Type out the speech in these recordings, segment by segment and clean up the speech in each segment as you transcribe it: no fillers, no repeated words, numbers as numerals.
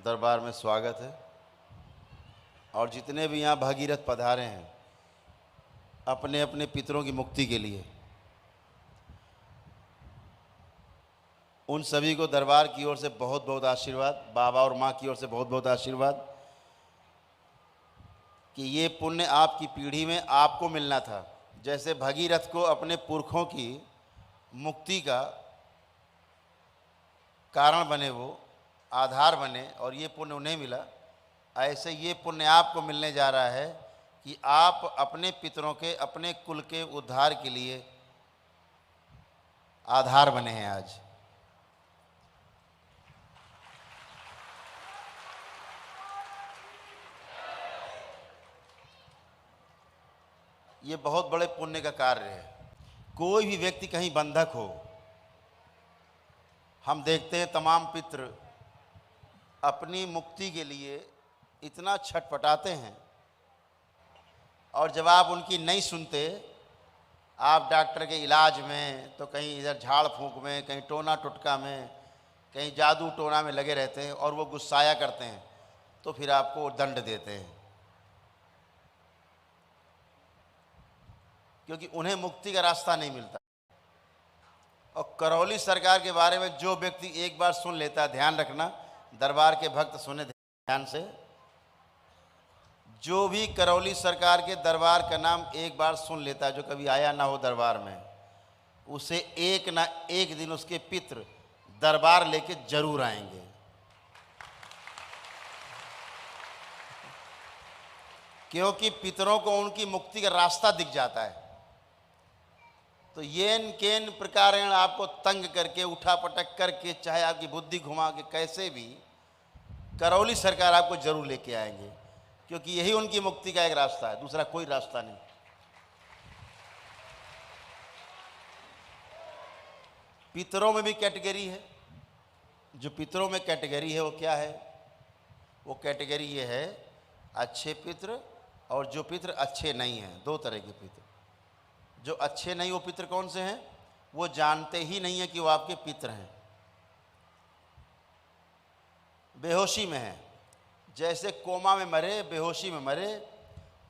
दरबार में स्वागत है। और जितने भी यहाँ भागीरथ पधारे हैं अपने अपने पितरों की मुक्ति के लिए, उन सभी को दरबार की ओर से बहुत बहुत आशीर्वाद, बाबा और माँ की ओर से बहुत बहुत आशीर्वाद कि ये पुण्य आपकी पीढ़ी में आपको मिलना था। जैसे भगीरथ को अपने पुरखों की मुक्ति का कारण बने, वो आधार बने और ये पुण्य उन्हें मिला, ऐसे ये पुण्य आपको मिलने जा रहा है कि आप अपने पितरों के, अपने कुल के उद्धार के लिए आधार बने हैं। आज ये बहुत बड़े पुण्य का कार्य है। कोई भी व्यक्ति कहीं बंधक हो, हम देखते हैं तमाम पितृ अपनी मुक्ति के लिए इतना छटपटाते हैं, और जब आप उनकी नहीं सुनते, आप डॉक्टर के इलाज में तो कहीं इधर झाड़ फूंक में, कहीं टोना टुटका में, कहीं जादू टोना में लगे रहते हैं और वो गुस्साया करते हैं, तो फिर आपको दंड देते हैं, क्योंकि उन्हें मुक्ति का रास्ता नहीं मिलता। और करौली सरकार के बारे में जो व्यक्ति एक बार सुन लेता है, ध्यान रखना, दरबार के भक्त सुने ध्यान से, जो भी करौली सरकार के दरबार का नाम एक बार सुन लेता है, जो कभी आया ना हो दरबार में, उसे एक ना एक दिन उसके पितृ दरबार लेके जरूर आएंगे। क्योंकि पितरों को उनकी मुक्ति का रास्ता दिख जाता है। तो येन केन प्रकारेण आपको तंग करके, उठा पटक करके, चाहे आपकी बुद्धि घुमा के, कैसे भी करौली सरकार आपको जरूर लेके आएंगे, क्योंकि यही उनकी मुक्ति का एक रास्ता है, दूसरा कोई रास्ता नहीं। पितरों में भी कैटेगरी है। जो पितरों में कैटेगरी है वो क्या है? वो कैटेगरी ये है, अच्छे पितृ और जो पितृ अच्छे नहीं हैं। दो तरह के पितृ। जो अच्छे नहीं, वो पितृ कौन से हैं? वो जानते ही नहीं है कि वो आपके पितृ हैं, बेहोशी में हैं। जैसे कोमा में मरे, बेहोशी में मरे,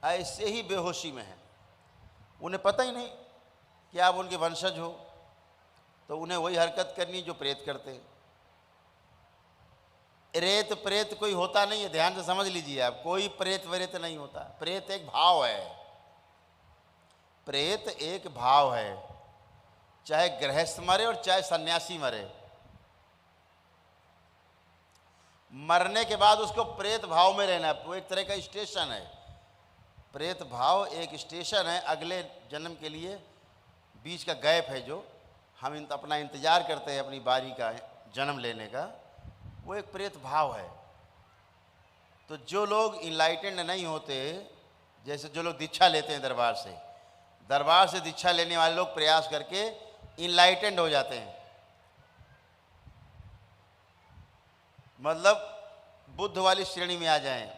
ऐसे ही बेहोशी में हैं। उन्हें पता ही नहीं कि आप उनके वंशज हो, तो उन्हें वही हरकत करनी जो प्रेत करते हैं। रेत प्रेत कोई होता नहीं है, ध्यान से समझ लीजिए आप, कोई प्रेत वरेत नहीं होता। प्रेत एक भाव है, प्रेत एक भाव है। चाहे गृहस्थ मरे और चाहे सन्यासी मरे, मरने के बाद उसको प्रेत भाव में रहना है। वो एक तरह का स्टेशन है। प्रेत भाव एक स्टेशन है अगले जन्म के लिए। बीच का गैप है जो हम अपना इंतजार करते हैं अपनी बारी का जन्म लेने का, वो एक प्रेत भाव है। तो जो लोग इनलाइटेंड नहीं होते, जैसे जो लोग दीक्षा लेते हैं दरबार से दीक्षा लेने वाले लोग प्रयास करके इनलाइटेंड हो जाते हैं, मतलब बुद्ध वाली श्रेणी में आ जाएं,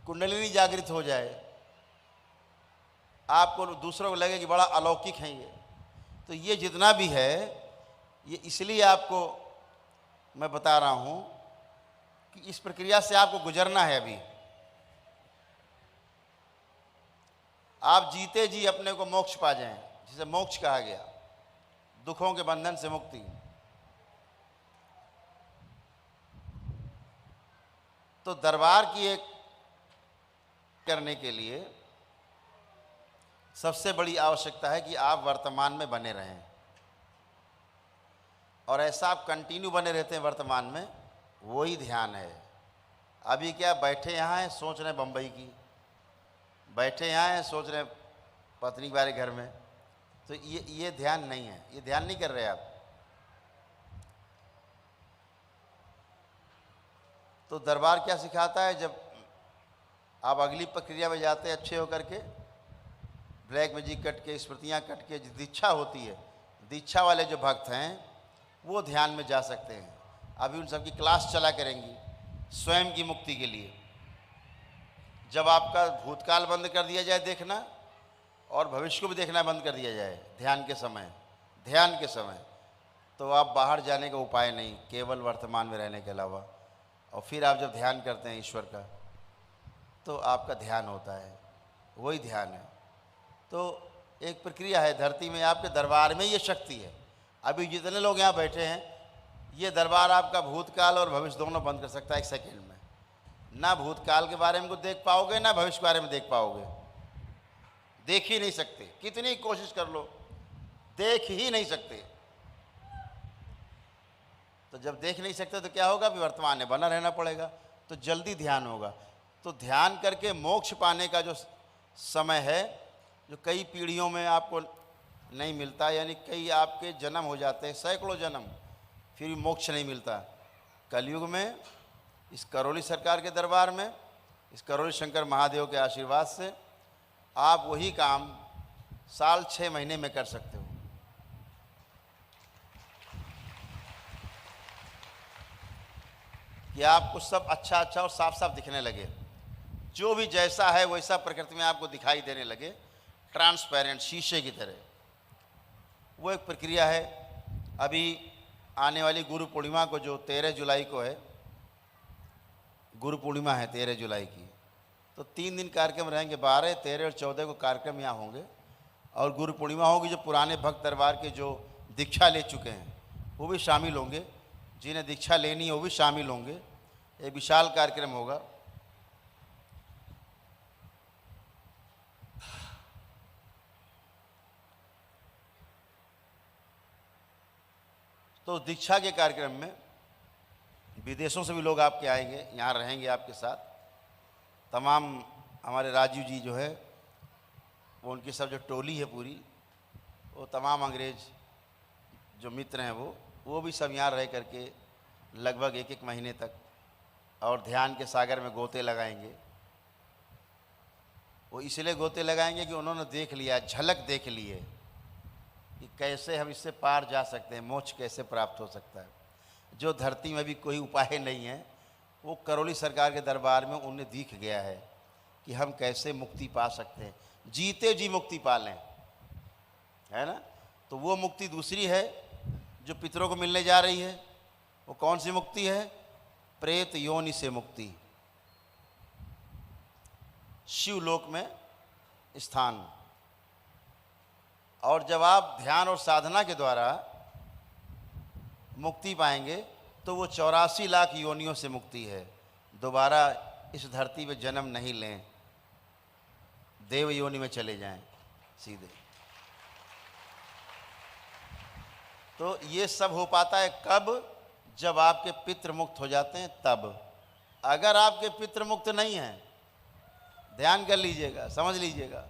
कुंडलिनी जागृत हो जाए, आपको दूसरों को लगे कि बड़ा अलौकिक है ये। तो ये जितना भी है, ये इसलिए आपको मैं बता रहा हूं कि इस प्रक्रिया से आपको गुजरना है। अभी आप जीते जी अपने को मोक्ष पा जाएं, जिसे मोक्ष कहा गया, दुखों के बंधन से मुक्ति। तो दरबार की एक करने के लिए सबसे बड़ी आवश्यकता है कि आप वर्तमान में बने रहें, और ऐसा आप कंटिन्यू बने रहते हैं वर्तमान में, वही ध्यान है। अभी क्या बैठे यहाँ हैं, सोच रहे हैं बम्बई की, बैठे यहाँ हैं सोच रहे हैं पत्नी के बारे घर में, तो ये ध्यान नहीं है, ये ध्यान नहीं कर रहे आप। तो दरबार क्या सिखाता है? जब आप अगली प्रक्रिया में जाते हैं अच्छे होकर के, ब्लैक मैजिक कट के, स्मृतियाँ कट के, दीक्षा होती है, दीक्षा वाले जो भक्त हैं वो ध्यान में जा सकते हैं। अभी उन सबकी क्लास चला करेंगी स्वयं की मुक्ति के लिए। जब आपका भूतकाल बंद कर दिया जाए देखना, और भविष्य को भी देखना बंद कर दिया जाए ध्यान के समय, तो आप बाहर जाने का उपाय नहीं, केवल वर्तमान में रहने के अलावा। और फिर आप जब ध्यान करते हैं ईश्वर का, तो आपका ध्यान होता है, वही ध्यान है। तो एक प्रक्रिया है, धरती में आपके दरबार में ये शक्ति है। अभी जितने लोग यहाँ बैठे हैं, ये दरबार आपका भूतकाल और भविष्य दोनों बंद कर सकता है 1 सेकेंड में। ना भूतकाल के बारे में कुछ देख पाओगे, ना भविष्य के बारे में देख पाओगे, देख ही नहीं सकते, कितनी कोशिश कर लो देख ही नहीं सकते। तो जब देख नहीं सकते तो क्या होगा, भी वर्तमान में बना रहना पड़ेगा, तो जल्दी ध्यान होगा। तो ध्यान करके मोक्ष पाने का जो समय है, जो कई पीढ़ियों में आपको नहीं मिलता, यानी कई आपके जन्म हो जाते हैं, सैकड़ों जन्म, फिर भी मोक्ष नहीं मिलता। कलयुग में इस करौली सरकार के दरबार में, इस करौली शंकर महादेव के आशीर्वाद से आप वही काम साल 6 महीने में कर सकते हो। कि आपको सब अच्छा अच्छा और साफ साफ दिखने लगे, जो भी जैसा है वैसा प्रकृति में आपको दिखाई देने लगे, ट्रांसपेरेंट, शीशे की तरह। वो एक प्रक्रिया है। अभी आने वाली गुरु पूर्णिमा को, जो 13 जुलाई को है, गुरु पूर्णिमा है 13 जुलाई की, तो 3 दिन कार्यक्रम रहेंगे, 12, 13 और 14 को कार्यक्रम यहाँ होंगे। और गुरु पूर्णिमा होगी, जो पुराने भक्त दरबार के जो दीक्षा ले चुके हैं वो भी शामिल होंगे, जिन्हें दीक्षा लेनी है वो भी शामिल होंगे। एक विशाल कार्यक्रम होगा। तो दीक्षा के कार्यक्रम में विदेशों से भी लोग आपके आएंगे, यहाँ रहेंगे आपके साथ। तमाम हमारे राजीव जी जो है, वो उनकी सब जो टोली है पूरी, वो तमाम अंग्रेज जो मित्र हैं वो भी सब यहाँ रह करके लगभग 1-1 महीने तक और ध्यान के सागर में गोते लगाएंगे। वो इसलिए गोते लगाएंगे कि उन्होंने देख लिया, झलक देख ली है कि कैसे हम इससे पार जा सकते हैं, मोक्ष कैसे प्राप्त हो सकता है। जो धरती में भी कोई उपाय नहीं है, वो करौली सरकार के दरबार में उन्हें दिख गया है कि हम कैसे मुक्ति पा सकते हैं, जीते जी मुक्ति पा लें, है ना। तो वो मुक्ति दूसरी है जो पितरों को मिलने जा रही है। वो कौन सी मुक्ति है? प्रेत योनि से मुक्ति, शिवलोक में स्थान। और जब आप ध्यान और साधना के द्वारा मुक्ति पाएंगे तो वो 84 लाख योनियों से मुक्ति है। दोबारा इस धरती पे जन्म नहीं लें, देव योनि में चले जाएं सीधे। तो ये सब हो पाता है कब? जब आपके पितृ मुक्त हो जाते हैं तब। अगर आपके पितृ मुक्त नहीं हैं, ध्यान कर लीजिएगा, समझ लीजिएगा,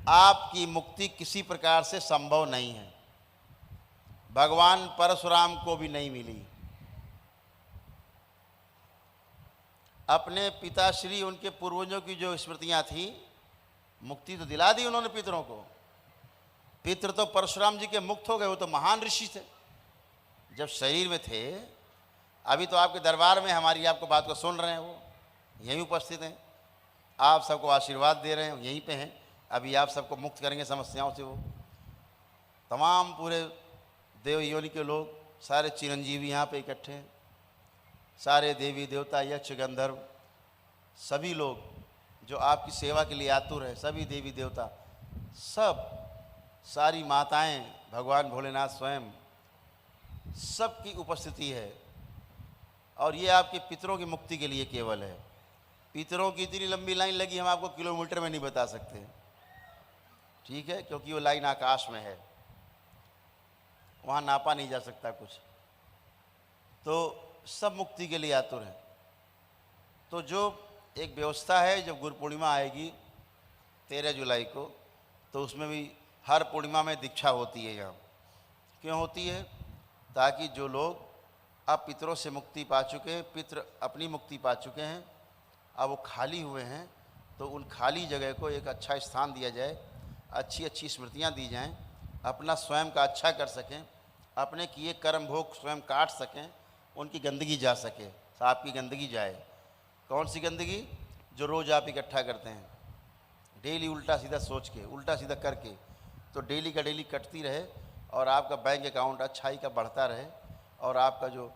आपकी मुक्ति किसी प्रकार से संभव नहीं है। भगवान परशुराम को भी नहीं मिली। अपने पिताश्री, उनके पूर्वजों की जो स्मृतियां थी, मुक्ति तो दिला दी उन्होंने पितरों को। पितृ तो परशुराम जी के मुक्त हो गए, वो तो महान ऋषि थे जब शरीर में थे। अभी तो आपके दरबार में हमारी आपको बात को सुन रहे हैं, वो यहीं उपस्थित हैं, आप सबको आशीर्वाद दे रहे हैं, यहीं पे हैं। अभी आप सबको मुक्त करेंगे समस्याओं से। वो तमाम पूरे देव योनि के लोग, सारे चिरंजीवी यहाँ पे इकट्ठे हैं, सारे देवी देवता, यक्ष गंधर्व, सभी लोग जो आपकी सेवा के लिए आतुर है, सभी देवी देवता, सब, सारी माताएं, भगवान भोलेनाथ स्वयं, सबकी उपस्थिति है। और ये आपके पितरों की मुक्ति के लिए केवल है। पितरों की इतनी लंबी लाइन लगी, हम आपको किलोमीटर में नहीं बता सकते, ठीक है, क्योंकि वो लाइन आकाश में है, वहाँ नापा नहीं जा सकता कुछ। तो सब मुक्ति के लिए आतुर हैं। तो जो एक व्यवस्था है, जब गुरु पूर्णिमा आएगी 13 जुलाई को, तो उसमें भी हर पूर्णिमा में दीक्षा होती है यहाँ। क्यों होती है? ताकि जो लोग अब पितरों से मुक्ति पा चुके हैं, पितृ अपनी मुक्ति पा चुके हैं, अब वो खाली हुए हैं, तो उन खाली जगह को एक अच्छा स्थान दिया जाए, अच्छी अच्छी स्मृतियाँ दी जाएं, अपना स्वयं का अच्छा कर सकें, अपने किए कर्म भोग स्वयं काट सकें, उनकी गंदगी जा सके, आपकी गंदगी जाए। कौन सी गंदगी? जो रोज़ आप इकट्ठा करते हैं, डेली उल्टा सीधा सोच के, उल्टा सीधा करके, तो डेली का डेली कटती रहे और आपका बैंक अकाउंट अच्छाई का बढ़ता रहे और आपका जो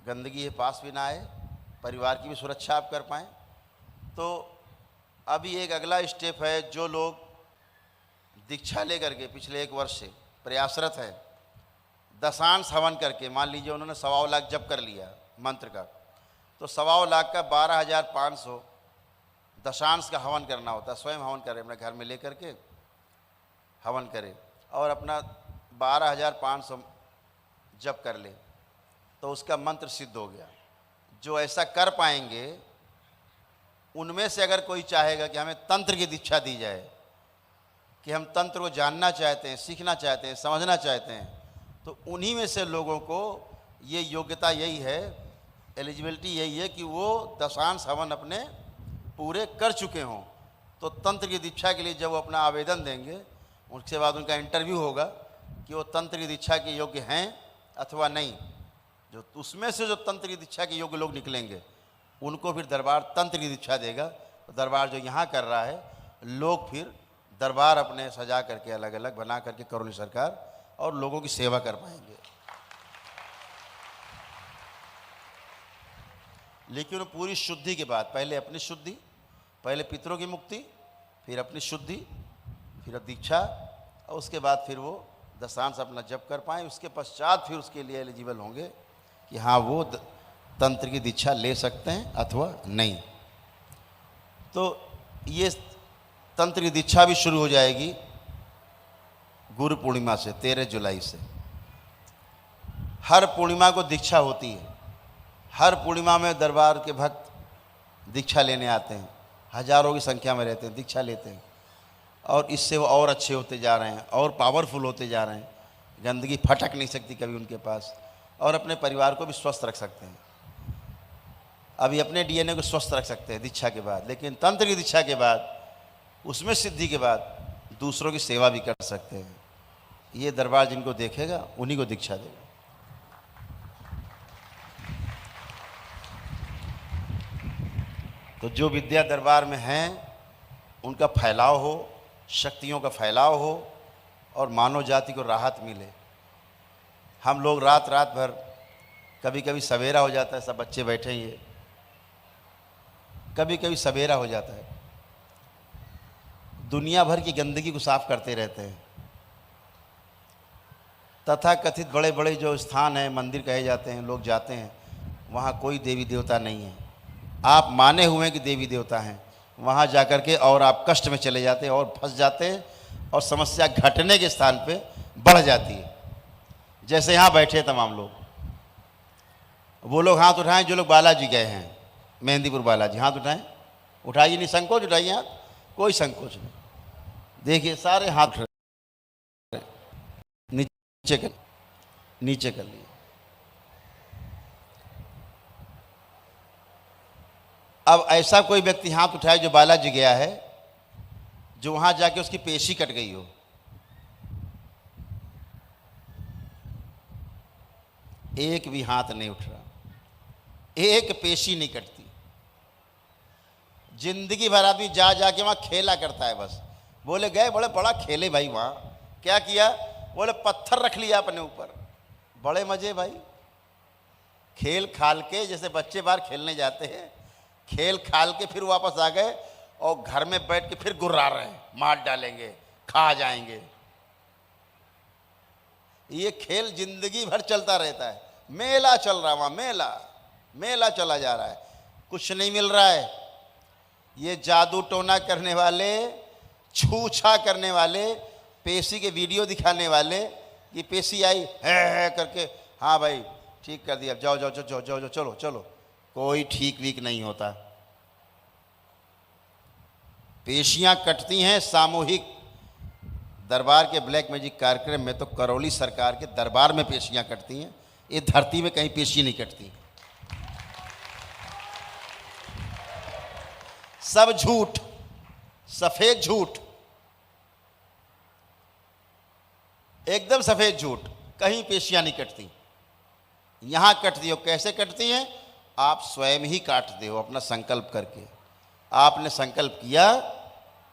गंदगी है पास भी ना आए, परिवार की भी सुरक्षा आप कर पाएँ। तो अभी एक अगला स्टेप है, जो लोग दीक्षा लेकर के पिछले 1 वर्ष से प्रयासरत है, दशांश हवन करके, मान लीजिए उन्होंने 1.25 लाख जप कर लिया मंत्र का, तो 1.25 लाख का 12,500 दशांश का हवन करना होता है। स्वयं हवन करें, अपने घर में लेकर के हवन करें और अपना 12,500 जप कर ले, तो उसका मंत्र सिद्ध हो गया। जो ऐसा कर पाएंगे, उनमें से अगर कोई चाहेगा कि हमें तंत्र की दीक्षा दी जाए, कि हम तंत्र को जानना चाहते हैं, सीखना चाहते हैं, समझना चाहते हैं, तो उन्हीं में से लोगों को ये योग्यता यही है, एलिजिबिलिटी यही है कि वो दशांश हवन अपने पूरे कर चुके हों। तो तंत्र की दीक्षा के लिए जब वो अपना आवेदन देंगे, उसके बाद उनका इंटरव्यू होगा कि वो तंत्र की दीक्षा के योग्य हैं अथवा नहीं। जो उसमें से जो तंत्र की दीक्षा के योग्य लोग निकलेंगे, उनको फिर दरबार तंत्र की दीक्षा देगा। तो दरबार जो यहाँ कर रहा है, लोग फिर दरबार अपने सजा करके अलग अलग बना करके करौली सरकार और लोगों की सेवा कर पाएंगे। लेकिन पूरी शुद्धि के बाद, पहले अपनी शुद्धि, पहले पितरों की मुक्ति, फिर अपनी शुद्धि, फिर दीक्षा, और उसके बाद फिर वो दशांश अपना जप कर पाएँ। उसके पश्चात फिर उसके लिए एलिजिबल होंगे कि हाँ वो तंत्र की दीक्षा ले सकते हैं अथवा नहीं। तो ये तंत्र की दीक्षा भी शुरू हो जाएगी गुरु पूर्णिमा से, 13 जुलाई से। हर पूर्णिमा को दीक्षा होती है। हर पूर्णिमा में दरबार के भक्त दीक्षा लेने आते हैं, हजारों की संख्या में रहते हैं, दीक्षा लेते हैं, और इससे वो और अच्छे होते जा रहे हैं और पावरफुल होते जा रहे हैं। गंदगी फटक नहीं सकती कभी उनके पास, और अपने परिवार को भी स्वस्थ रख सकते हैं। अभी अपने डीएनए को स्वस्थ रख सकते हैं दीक्षा के बाद, लेकिन तंत्र की दीक्षा के बाद, उसमें सिद्धि के बाद दूसरों की सेवा भी कर सकते हैं। ये दरबार जिनको देखेगा उन्हीं को दीक्षा देगा। तो जो विद्या दरबार में हैं, उनका फैलाव हो, शक्तियों का फैलाव हो और मानव जाति को राहत मिले। हम लोग रात रात भर, कभी कभी सवेरा हो जाता है, सब बच्चे बैठे ही है, कभी कभी सवेरा हो जाता है, दुनिया भर की गंदगी को साफ करते रहते हैं। तथा कथित बड़े बड़े जो स्थान हैं, मंदिर कहे जाते हैं, लोग जाते हैं, वहाँ कोई देवी देवता नहीं है। आप माने हुए हैं कि देवी देवता हैं, वहाँ जाकर के और आप कष्ट में चले जाते हैं और फंस जाते हैं, और समस्या घटने के स्थान पे बढ़ जाती है। जैसे यहाँ बैठे तमाम लोग, वो लोग हाथ उठाएं जो लोग बालाजी गए हैं, मेहंदीपुर बालाजी, हाथ उठाएं, उठाइए, नहीं संकोच उठाइए हाथ, कोई संकोच नहीं। देखिए सारे हाथ नीचे कर लिए। अब ऐसा कोई व्यक्ति हाथ उठाए जो बालाजी गया है, जो वहां जाके उसकी पेशी कट गई हो। एक भी हाथ नहीं उठ रहा, एक पेशी नहीं कटती। जिंदगी भर आदमी जा जाके वहां खेला करता है बस। बोले गए, बड़े बड़ा खेले भाई, वहां क्या किया? बोले पत्थर रख लिया अपने ऊपर, बड़े मजे भाई। खेल खाल के, जैसे बच्चे बाहर खेलने जाते हैं, खेल खाल के फिर वापस आ गए और घर में बैठ के फिर गुर्रा रहे हैं, मार डालेंगे, खा जाएंगे। ये खेल जिंदगी भर चलता रहता है। मेला चल रहा, वहां मेला चला जा रहा है, कुछ नहीं मिल रहा है। ये जादू टोना करने वाले, छूछा करने वाले, पेशी के वीडियो दिखाने वाले कि पेशी आई है करके, हाँ भाई ठीक कर दिया, जाओ जाओ जाओ जाओ जाओ, चलो चलो, कोई ठीक वीक नहीं होता। पेशियां कटती हैं सामूहिक। दरबार के ब्लैक मैजिक कार्यक्रम में तो करौली सरकार के दरबार में पेशियां कटती हैं, ये धरती में कहीं पेशी नहीं कटती। सब झूठ, सफेद झूठ, एकदम सफेद झूठ। कहीं पेशियां नहीं कटती, यहां कटती हो। कैसे कटती हैं? आप स्वयं ही काटते हो अपना संकल्प करके। आपने संकल्प किया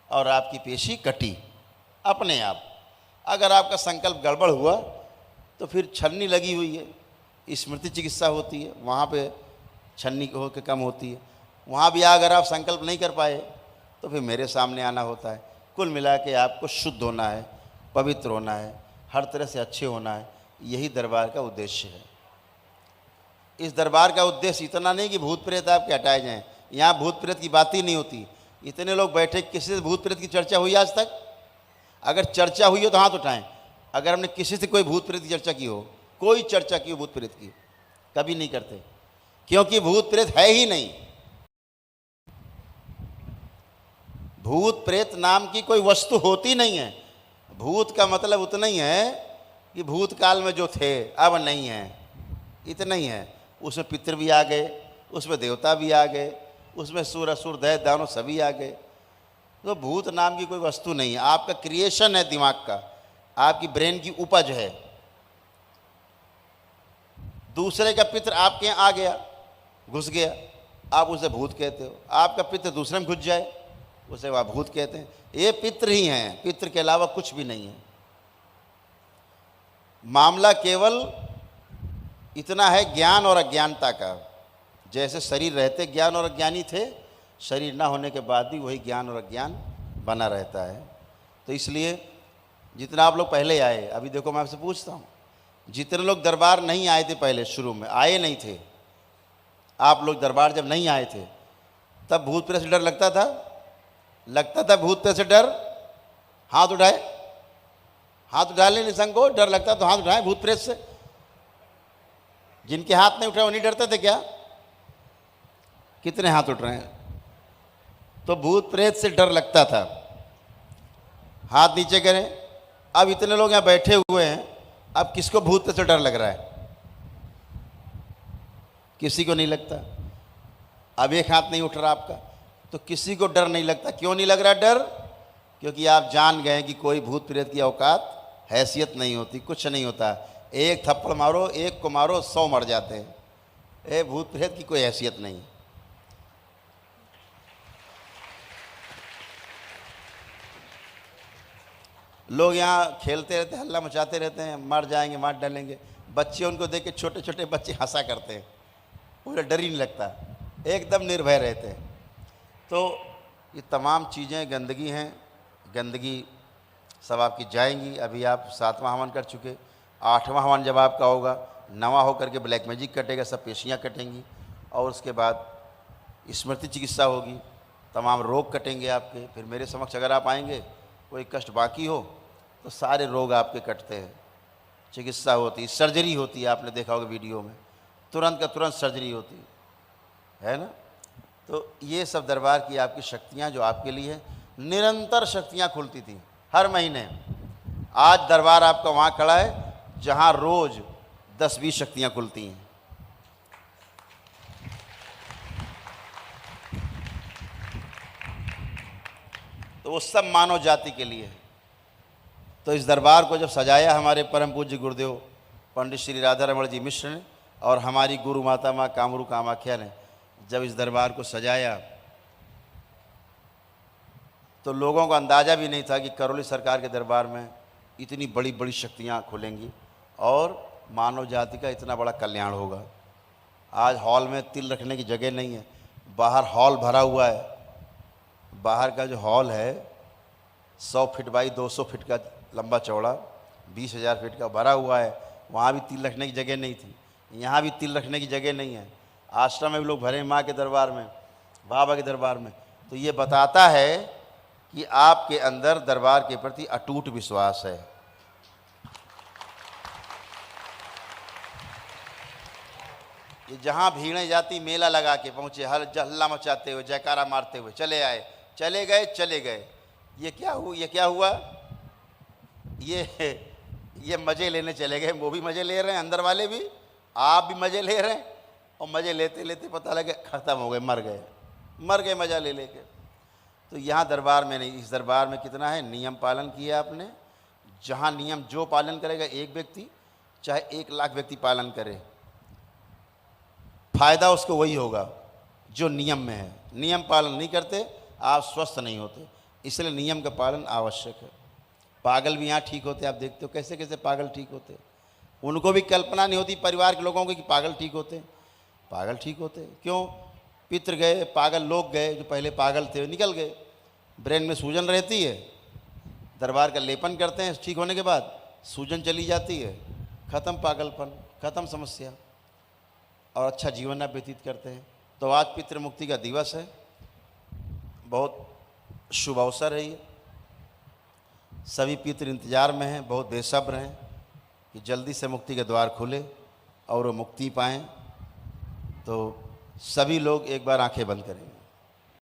और आपकी पेशी कटी अपने आप। अगर आपका संकल्प गड़बड़ हुआ तो फिर छन्नी लगी हुई है, स्मृति चिकित्सा होती है, वहाँ पे छन्नी हो के कम होती है। वहाँ भी अगर आप संकल्प नहीं कर पाए तो फिर मेरे सामने आना होता है। कुल मिला के आपको शुद्ध होना है, पवित्र होना है, हर तरह से अच्छे होना है। यही दरबार का उद्देश्य है। इस दरबार का उद्देश्य इतना नहीं कि भूत प्रेत आपके हटाए जाएं। यहाँ भूत प्रेत की बात ही नहीं होती। इतने लोग बैठे, किसी से भूत प्रेत की चर्चा हुई आज तक? अगर चर्चा हुई हो तो हाथ उठाएं। अगर हमने किसी से कोई भूत प्रेत की चर्चा की हो, कोई चर्चा की हो भूत प्रेत की, कभी नहीं करते, क्योंकि भूत प्रेत है ही नहीं। भूत प्रेत नाम की कोई वस्तु होती नहीं है। भूत का मतलब उतना ही है कि भूतकाल में जो थे अब नहीं है, इतना ही है। उसमें पितृ भी आ गए, उसमें देवता भी आ गए, उसमें सूर असुर दैत्य दानव सभी आ गए। तो भूत नाम की कोई वस्तु नहीं है। आपका क्रिएशन है, दिमाग का, आपकी ब्रेन की उपज है। दूसरे का पितृ आपके यहाँ आ गया, घुस गया, आप उसे भूत कहते हो। आपका पितृ दूसरे में घुस जाए, उसे वह भूत कहते हैं। ये पितृ ही हैं, पितृ के अलावा कुछ भी नहीं है। मामला केवल इतना है ज्ञान और अज्ञानता का। जैसे शरीर रहते ज्ञान और अज्ञानी थे, शरीर ना होने के बाद भी वही ज्ञान और अज्ञान बना रहता है। तो इसलिए जितना आप लोग पहले आए, अभी देखो मैं आपसे पूछता हूँ, जितने लोग दरबार नहीं आए थे पहले, शुरू में आए नहीं थे, आप लोग दरबार जब नहीं आए थे तब भूत प्रेत से डर लगता था? लगता था भूत प्रेत से डर? हाथ उठाए, हाथ उठा ले निसंग को। डर लगता तो हाथ उठाए भूत प्रेत से। जिनके हाथ नहीं उठाए वो नहीं डरते थे क्या? कितने हाथ उठ रहे हैं? तो भूत प्रेत से डर लगता था। हाथ नीचे करें। अब इतने लोग यहाँ बैठे हुए हैं, अब किसको भूत प्रेत से डर लग रहा है? किसी को नहीं लगता। अब एक हाथ नहीं उठ रहा आपका, तो किसी को डर नहीं लगता। क्यों नहीं लग रहा डर? क्योंकि आप जान गए कि कोई भूत प्रेत की औकात, हैसियत नहीं होती, कुछ नहीं होता। एक थप्पड़ मारो, एक को मारो, 100 मर जाते हैं। ए भूत प्रेत की कोई हैसियत नहीं। लोग यहाँ खेलते रहते, हल्ला मचाते रहते हैं, मर जाएंगे, मार डालेंगे। बच्चे उनको देख के, छोटे छोटे बच्चे हंसा करते हैं, उन्हें डर ही नहीं लगता, एकदम निर्भय रहते हैं। तो ये तमाम चीज़ें गंदगी हैं। गंदगी सब आपकी जाएंगी। अभी आप 7वां हवन कर चुके, 8वां हवन जब आपका होगा, 9वां होकर के ब्लैक मैजिक कटेगा, सब पेशियाँ कटेंगी, और उसके बाद स्मृति चिकित्सा होगी, तमाम रोग कटेंगे आपके। फिर मेरे समक्ष अगर आप आएंगे, कोई कष्ट बाकी हो तो सारे रोग आपके कटते हैं। चिकित्सा होती है, सर्जरी होती है, आपने देखा होगा वीडियो में, तुरंत का तुरंत सर्जरी होती है ना। तो ये सब दरबार की आपकी शक्तियाँ जो आपके लिए निरंतर शक्तियाँ खुलती थी हर महीने। आज दरबार आपका वहाँ खड़ा है जहाँ रोज़ 10-20 शक्तियाँ खुलती हैं। तो वो सब मानव जाति के लिए है। तो इस दरबार को जब सजाया हमारे परम पूज्य गुरुदेव पंडित श्री राधा रमण जी मिश्र ने, और हमारी गुरु माता माँ कामरू कामाख्या ने जब इस दरबार को सजाया, तो लोगों को अंदाज़ा भी नहीं था कि करौली सरकार के दरबार में इतनी बड़ी बड़ी शक्तियाँ खुलेंगी और मानव जाति का इतना बड़ा कल्याण होगा। आज हॉल में तिल रखने की जगह नहीं है, बाहर हॉल भरा हुआ है। बाहर का जो हॉल है 100 फीट बाई 200 फीट का लंबा चौड़ा, 20,000 फीट का भरा हुआ है। वहाँ भी तिल रखने की जगह नहीं थी, यहाँ भी तिल रखने की जगह नहीं है। आश्रम में भी लोग भरे माँ के दरबार में, बाबा के दरबार में। तो ये बताता है कि आपके अंदर दरबार के प्रति अटूट विश्वास है। ये जहाँ भीड़ें जाती, मेला लगा के पहुँचे, हल्ला मचाते हुए, जयकारा मारते हुए चले आए, चले गए चले गए। ये क्या हुआ? ये मज़े लेने चले गए। वो भी मज़े ले रहे हैं, अंदर वाले भी, आप भी मज़े ले रहे हैं, और मज़े लेते लेते पता लगे ख़त्म हो गए, मर गए मज़ा ले लेके। तो यहाँ दरबार में नहीं, इस दरबार में कितना है, नियम पालन किया आपने। जहाँ नियम जो पालन करेगा एक व्यक्ति, चाहे 1 लाख व्यक्ति पालन करे, फ़ायदा उसको वही होगा जो नियम में है। नियम पालन नहीं करते आप स्वस्थ नहीं होते, इसलिए नियम का पालन आवश्यक है। पागल भी यहाँ ठीक होते, आप देखते हो कैसे कैसे पागल ठीक होते। उनको भी कल्पना नहीं होती परिवार के लोगों की कि पागल ठीक होते। पागल ठीक होते क्यों? पितृ गए, पागल लोग गए, जो पहले पागल थे निकल गए। ब्रेन में सूजन रहती है, दरबार का लेपन करते हैं, ठीक होने के बाद सूजन चली जाती है, ख़त्म पागलपन, ख़त्म समस्या, और अच्छा जीवन आप व्यतीत करते हैं। तो आज पितृ मुक्ति का दिवस है, बहुत शुभ अवसर है ये। सभी पितृ इंतजार में हैं, बहुत बेसब्र हैं कि जल्दी से मुक्ति के द्वार खुले और वो मुक्ति पाएँ। तो सभी लोग एक बार आंखें बंद करेंगे।